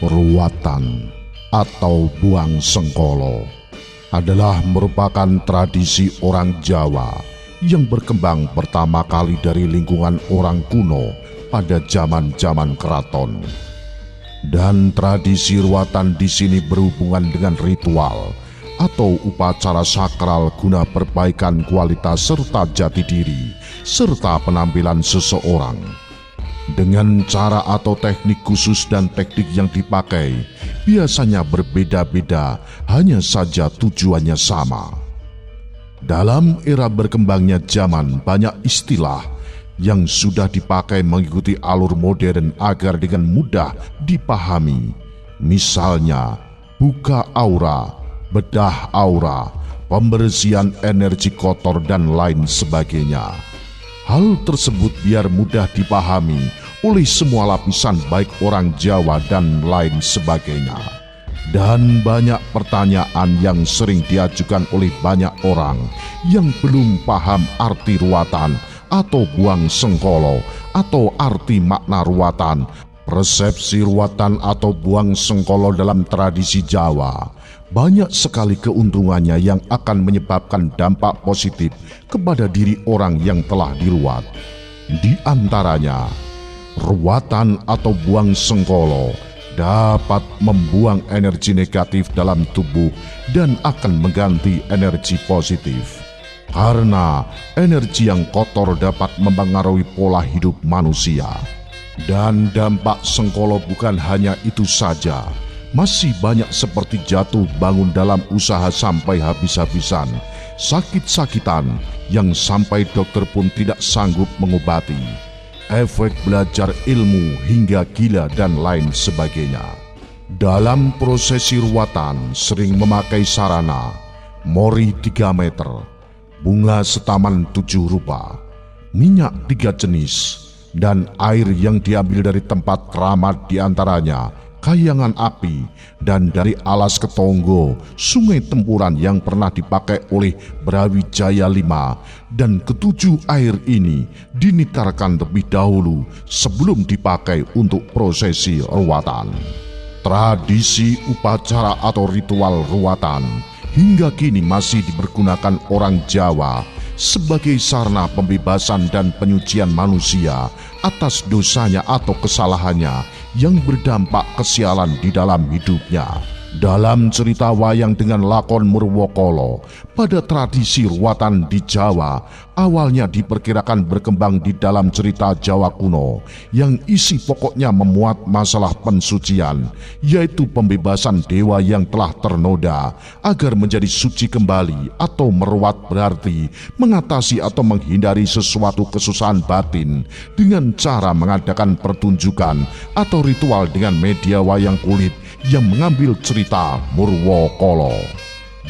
Ruwatan atau buang sengkolo adalah merupakan tradisi orang Jawa yang berkembang pertama kali dari lingkungan orang kuno pada zaman-zaman keraton. Dan tradisi ruwatan di sini berhubungan dengan ritual atau upacara sakral guna perbaikan kualitas serta jati diri serta penampilan seseorang. Dengan cara atau teknik khusus dan teknik yang dipakai biasanya berbeda-beda, hanya saja tujuannya sama. Dalam era berkembangnya zaman, banyak istilah yang sudah dipakai mengikuti alur modern agar dengan mudah dipahami. Misalnya, buka aura, bedah aura, pembersihan energi kotor, dan lain sebagainya. Hal tersebut biar mudah dipahami oleh semua lapisan baik orang Jawa dan lain sebagainya. Dan banyak pertanyaan yang sering diajukan oleh banyak orang yang belum paham arti ruwatan atau buang sengkolo atau arti makna ruwatan, persepsi ruwatan atau buang sengkolo dalam tradisi Jawa. Banyak sekali keuntungannya yang akan menyebabkan dampak positif kepada diri orang yang telah diruat. Di antaranya, ruwatan atau buang sengkolo dapat membuang energi negatif dalam tubuh dan akan mengganti energi positif. Karena energi yang kotor dapat mempengaruhi pola hidup manusia. Dan dampak sengkolo bukan hanya itu saja. Masih banyak seperti jatuh bangun dalam usaha sampai habis-habisan, sakit-sakitan yang sampai dokter pun tidak sanggup mengobati, efek belajar ilmu hingga gila dan lain sebagainya. Dalam prosesi ruwatan sering memakai sarana, mori 3 meter, bunga setaman 7 rupa, minyak 3 jenis, dan air yang diambil dari tempat keramat diantaranya kayangan api dan dari alas ketonggo sungai tempuran yang pernah dipakai oleh Brawijaya V, dan ketujuh air ini dinitarkan terlebih dahulu sebelum dipakai untuk prosesi ruwatan. Tradisi upacara atau ritual ruwatan hingga kini masih dipergunakan orang Jawa sebagai sarana pembebasan dan penyucian manusia atas dosanya atau kesalahannya yang berdampak kesialan di dalam hidupnya. Dalam cerita wayang dengan lakon Murwokolo, pada tradisi ruwatan di Jawa awalnya diperkirakan berkembang di dalam cerita Jawa kuno yang isi pokoknya memuat masalah pensucian, yaitu pembebasan dewa yang telah ternoda agar menjadi suci kembali, atau meruwat berarti mengatasi atau menghindari sesuatu kesusahan batin dengan cara mengadakan pertunjukan atau ritual dengan media wayang kulit yang mengambil cerita Murwokolo.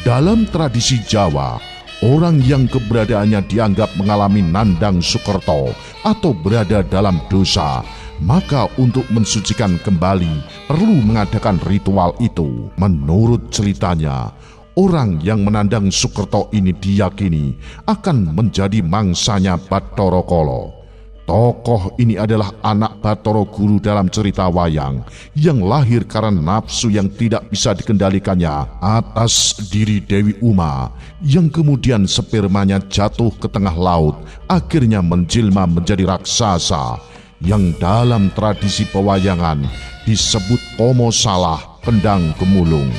Dalam tradisi Jawa, orang yang keberadaannya dianggap mengalami nandang sukerto atau berada dalam dosa, maka untuk mensucikan kembali perlu mengadakan ritual itu. Menurut ceritanya, orang yang menandang sukerto ini diyakini akan menjadi mangsanya Bathara Kala. Tokoh ini adalah anak Bathara Guru dalam cerita wayang yang lahir karena nafsu yang tidak bisa dikendalikannya atas diri Dewi Uma, yang kemudian spermanya jatuh ke tengah laut, akhirnya menjelma menjadi raksasa yang dalam tradisi pewayangan disebut Komo Salah Kendang Gemulung.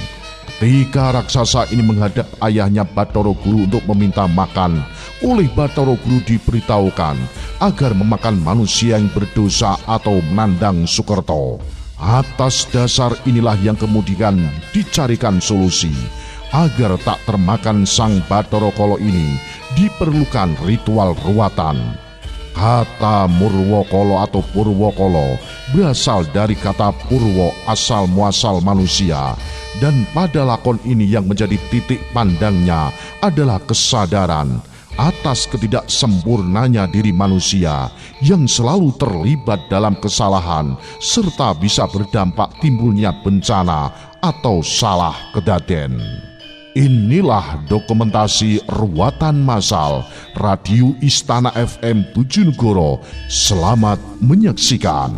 Ketika raksasa ini menghadap ayahnya Bathara Guru untuk meminta makan, oleh Bathara Guru diberitahukan agar memakan manusia yang berdosa atau menandang sukerto. Atas dasar inilah yang kemudian dicarikan solusi. Agar tak termakan sang Bathara Kala ini, diperlukan ritual ruwatan. Kata Murwokolo atau Purwokolo berasal dari kata purwo, asal muasal manusia. Dan pada lakon ini yang menjadi titik pandangnya adalah kesadaran atas ketidaksempurnanya diri manusia yang selalu terlibat dalam kesalahan serta bisa berdampak timbulnya bencana atau salah kedaden. Inilah dokumentasi ruwatan massal Radio Istana FM Bojonegoro. Selamat menyaksikan.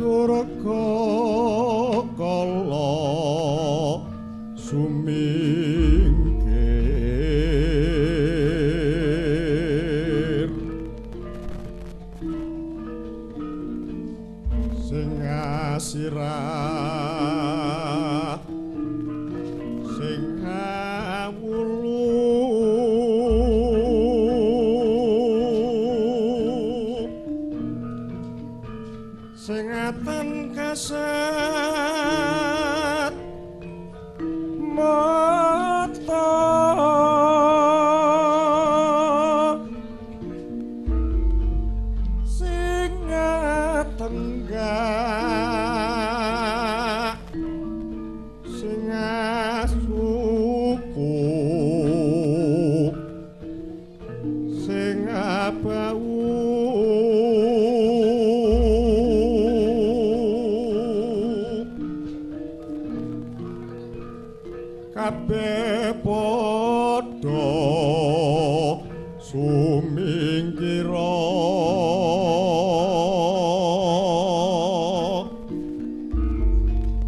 durga kala sumingkir sing asirah sing awulu sing atan kaset mata sing tenggak sing suku sing bau kabeh padha sumingkira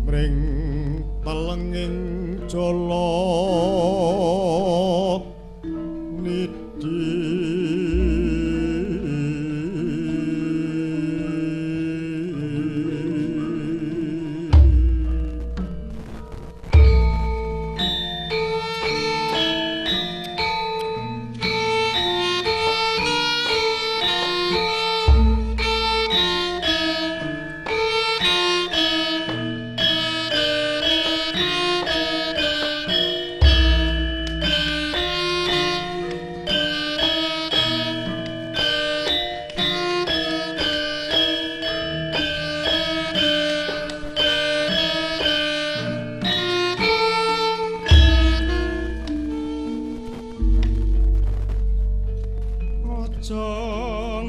mring telenging jala nidhi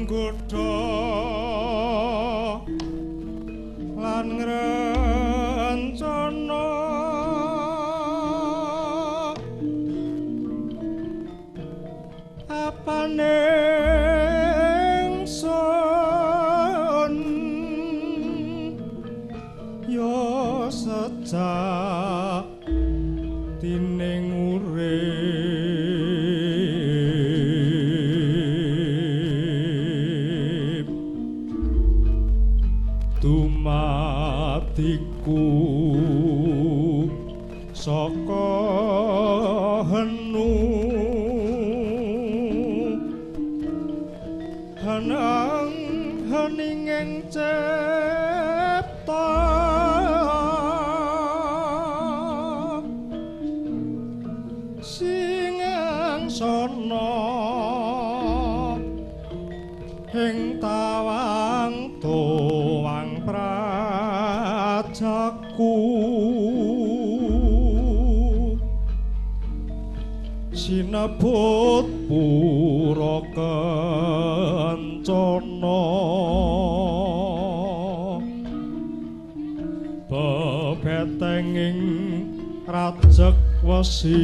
nggodha lan ngrencana apane ingsun yo sejak tining urip dumatiku saka henu hanang heninging cipta sing angsana ing tawang tuwang prajaku sinebut pura kencana bebetenging rajek wesi